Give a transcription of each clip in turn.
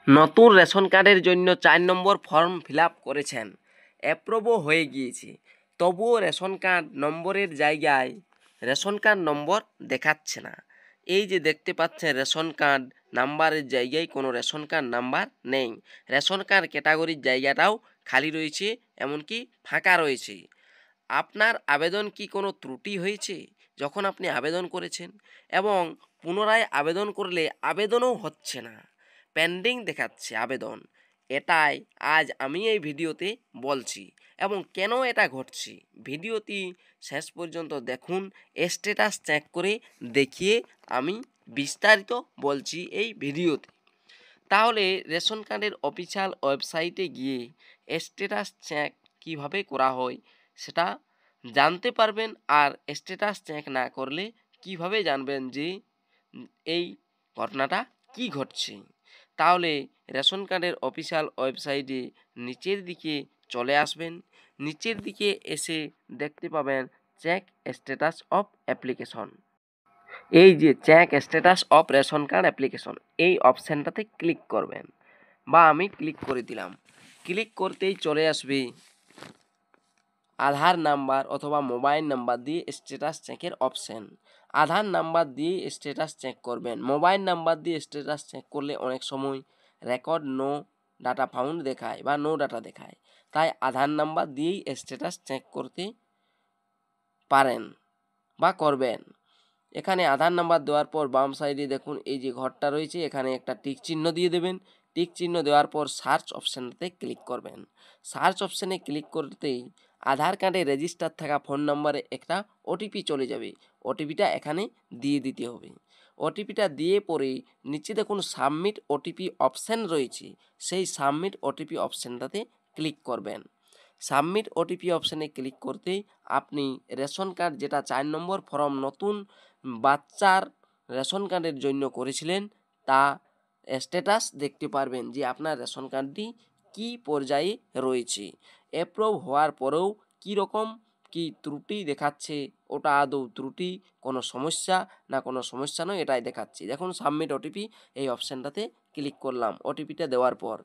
নতুন রেশন কার্ডের জন্য ৪ নম্বর ফর্ম ফিল আপ করেছেন, অ্যাপ্রুভও হয়ে গিয়েছে। তবুও রেশন কার্ড নম্বরের জায়গায় রেশন কার্ড নম্বর দেখাচ্ছে না। এই যে দেখতে পাচ্ছেন রেশন কার্ড নাম্বারের জায়গায় কোনো রেশন কার্ড নাম্বার নেই। রেশন কার্ড ক্যাটাগরির জায়গাটাও খালি রয়েছে, এমনকি ফাঁকা রয়েছে। আপনার আবেদন কি কোনো ত্রুটি হয়েছে যখন আপনি আবেদন করেছেন, এবং পুনরায় আবেদন করলে আবেদনও হচ্ছে না, পেন্ডিং দেখাচ্ছে আবেদন? এটাই আজ আমি এই ভিডিওতে বলছি, এবং কেন এটা ঘটছে ভিডিওটি শেষ পর্যন্ত দেখুন। স্ট্যাটাস চেক করে দেখিয়ে আমি বিস্তারিত বলছি এই ভিডিওতে। তাহলে রেশন কার্ডের অফিসিয়াল ওয়েবসাইটে গিয়ে স্ট্যাটাস চেক কীভাবে করা হয় সেটা জানতে পারবেন। আর স্ট্যাটাস চেক না করলে কিভাবে জানবেন যে এই ঘটনাটা কি ঘটছে? তাহলে রেশন কার্ডের অফিসিয়াল ওয়েবসাইটে নিচের দিকে চলে আসবেন। নিচের দিকে এসে দেখতে পাবেন চেক স্ট্যাটাস অফ অ্যাপ্লিকেশন। এই যে check status of ration card application, এই অপশানটাতে ক্লিক করবেন, বা আমি ক্লিক করে দিলাম। ক্লিক করতেই চলে আসবে আধার নাম্বার অথবা মোবাইল নাম্বার দিয়ে স্ট্যাটাস চেকের অপশান। আধার নাম্বার দিয়ে স্ট্যাটাস চেক করবেন। মোবাইল নাম্বার দিয়ে স্ট্যাটাস চেক করলে অনেক সময় রেকর্ড নো ডাটা ফাউন্ড দেখায় বা নো ডাটা দেখায়, তাই আধার নাম্বার দিয়েই স্ট্যাটাস চেক করতে পারেন বা করবেন। এখানে আধার নাম্বার দেওয়ার পর বাম সাইডে দেখুন এই যে ঘরটা রয়েছে, এখানে একটা টিক চিহ্ন দিয়ে দেবেন। টিক চিহ্ন দেওয়ার পর সার্চ অপশানটাতে ক্লিক করবেন। সার্চ অপশানে ক্লিক করতেই আধার কার্ডে রেজিস্টার থাকা ফোন নম্বরে একটা ওটিপি চলে যাবে। ওটিপিটা এখানে দিয়ে দিতে হবে। ওটিপিটা দিয়ে পরে নিচে দেখুন সাবমিট ওটিপি অপশান রয়েছে, সেই সাবমিট ওটিপি অপশানটাতে ক্লিক করবেন। সাবমিট ওটিপি অপশানে ক্লিক করতেই আপনি রেশন কার্ড যেটা ৪ নম্বর ফর্ম নতুন বাচ্চার রেশন কার্ডের জন্য করেছিলেন তা স্ট্যাটাস দেখতে পারবেন যে আপনার রেশন কার্ডটি কী পর্যায়ে রয়েছে। অ্যাপ্রুভ হওয়ার পরেও কীরকম কি ত্রুটি দেখাচ্ছে, ওটা আদৌ ত্রুটি, কোনো সমস্যা না কোনো সমস্যা নয়, এটাই দেখাচ্ছি। দেখুন সাবমিট ওটিপি এই অপশানটাতে ক্লিক করলাম। ওটিপিটা দেওয়ার পর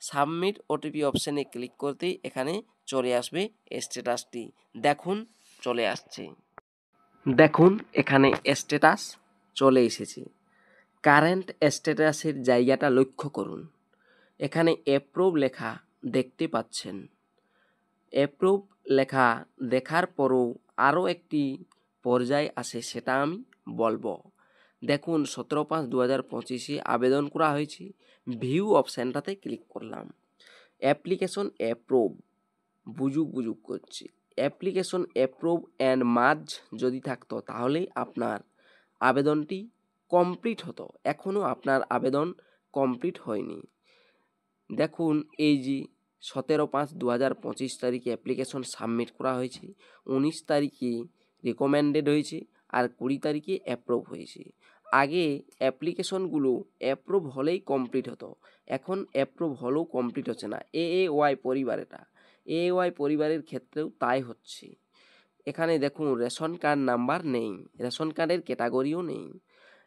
সাবমিট ওটিপি অপশানে ক্লিক করতেই এখানে চলে আসবে স্ট্যাটাসটি। দেখুন চলে আসছে। দেখুন এখানে স্ট্যাটাস চলে এসেছে। কারেন্ট স্ট্যাটাসের জায়গাটা লক্ষ্য করুন। এখানে অ্যাপ্রুভ লেখা দেখতে পাচ্ছেন। অ্যাপ্রুভ লেখা দেখার পরও আরও একটি পর্যায় আসে, সেটা আমি বলবো। দেখুন 17/5/2025 আবেদন করা হয়েছে। ভিউ অপশানটাতে ক্লিক করলাম। অ্যাপ্লিকেশন অ্যাপ্রুভ বুজুক করছে। অ্যাপ্লিকেশন অ্যাপ্রুভ অ্যান্ড মার্জ যদি থাকতো তাহলেই আপনার আবেদনটি কমপ্লিট হতো। এখনও আপনার আবেদন কমপ্লিট হয়নি। দেখুন এই যে 17/5/2025 তারিখে অ্যাপ্লিকেশন সাবমিট করা হয়েছে, 19 তারিখে রিকমেন্ডেড হয়েছে, আর 20 তারিখে অ্যাপ্রুভ হয়েছে। আগে অ্যাপ্লিকেশনগুলো অ্যাপ্রুভ হলেই কমপ্লিট হতো, এখন অ্যাপ্রুভ হলেও কমপ্লিট হচ্ছে না। এএওয়াই পরিবারেটা, এএওয়াই পরিবারের ক্ষেত্রেও তাই হচ্ছে। এখানে দেখুন রেশন কার্ড নাম্বার নেই, রেশন কার্ডের ক্যাটাগরিও নেই।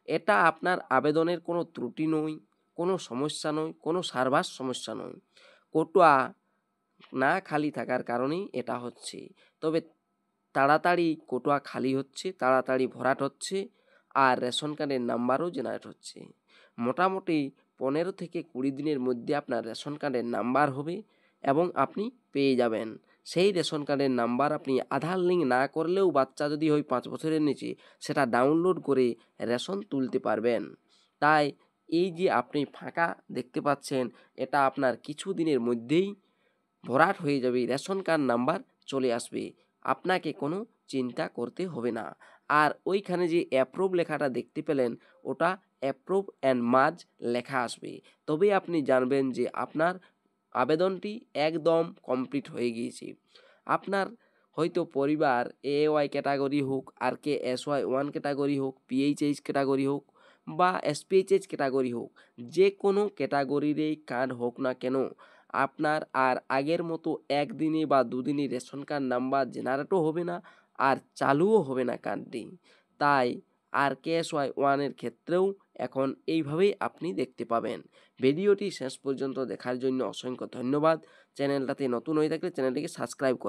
এটা আপনার আবেদনের কোনো ত্রুটি নয়, কোনো সমস্যা নয়, কোনো সার্ভার সমস্যা নয়। কোটা না খালি থাকার কারণেই এটা হচ্ছে। তবে তাড়াতাড়ি কোটা খালি হচ্ছে, তাড়াতাড়ি ভরাট হচ্ছে, আর রেশন কার্ডের নাম্বারও জেনারেট হচ্ছে। মোটামুটি 15 থেকে 20 দিনের মধ্যে আপনার রেশন কার্ডের নাম্বার হবে এবং আপনি পেয়ে যাবেন। সেই রেশন কার্ডের নাম্বার আপনি আধার লিঙ্ক না করলেও, বাচ্চা যদি হয় 5 বছরের নিচে, সেটা ডাউনলোড করে রেশন তুলতে পারবেন। তাই এই যে আপনি ফাঁকা দেখতে পাচ্ছেন, এটা আপনার কিছু দিনের মধ্যেই ভরাট হয়ে যাবে, রেশন কার্ড নাম্বার চলে আসবে, আপনাকে কোনো চিন্তা করতে হবে না। আর ওইখানে যে অ্যাপ্রুভ লেখাটা দেখতে পেলেন, ওটা অ্যাপ্রুভ অ্যান্ড মার্জ লেখা আসবে। তবেই আপনি জানবেন যে আপনার আবেদনটি একদম কমপ্লিট হয়ে গিয়েছে। আপনার হয়তো পরিবার এওয়াই ক্যাটাগরি হোক, আর কে SY1 ক্যাটাগরি হোক, PHH ক্যাটাগরি হোক, বা SPHH ক্যাটাগরি হোক, যে কোনো ক্যাটাগরিরই কার্ড হোক না কেন, আপনার আর আগের মতো একদিনে বা দুদিনে রেশন কার্ড নাম্বার জেনারেটও হবে না, আর চালুও হবে না কার্ডটি। তাই আর KSY1 এর ক্ষেত্রেও এখন এইভাবেই আপনি দেখতে পাবেন। ভিডিওটি শেষ পর্যন্ত দেখার জন্য অসংখ্য ধন্যবাদ। চ্যানেলটাতে নতুন হয়ে থাকলে চ্যানেলটিকে সাবস্ক্রাইব করুন।